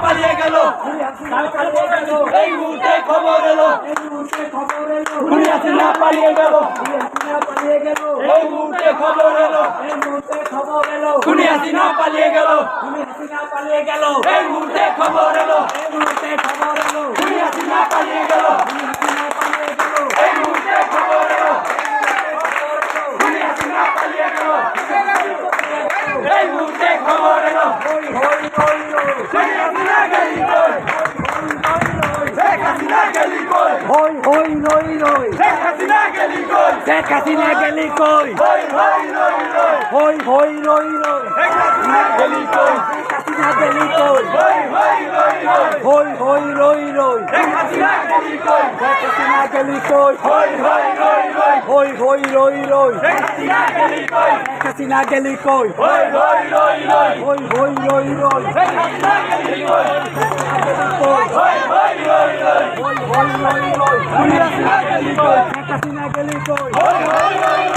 পালিয়ে গেল এই মুহূর্তে খবর এলো খুনি হাসিনা পালিয়ে গেল এই মুহূর্তে খবর এলো খুনি হাসিনা পালিয়ে গেল এই মুহূর্তে খবর এলো খুনি হাসিনা পালিয়ে গেল এই মুহূর্তে খবর এলো খুনি হাসিনা পালিয়ে গেল এই মুহূর্তে খবর এলো খুনি হাসিনা গেলি কই শেখ হাসিনা গেলি কই হই হই নই নই শেখ হাসিনা গেলি কই শেখ হাসিনা গেলি কই হই হই নই নই হই হই নই নই শেখ হাসিনা গেলি কই শেখ হাসিনা গেলি কই হই হই নই নই হই হই নই নই শেখ হাসিনা গেলি কই শেখ হাসিনা গেলি কই হই হই নই নই হই হই নই নই শেখ হাসিনা গেলি কই শেখ হাসিনা গেলি কই হই হই নই নই হই হই নই নই শেখ হাসিনা গেলি কই হই হই নই নই হই হই নই নই খুনি হাসিনা গেলি কই শেখ হাসিনা গেলি কই হই হই নই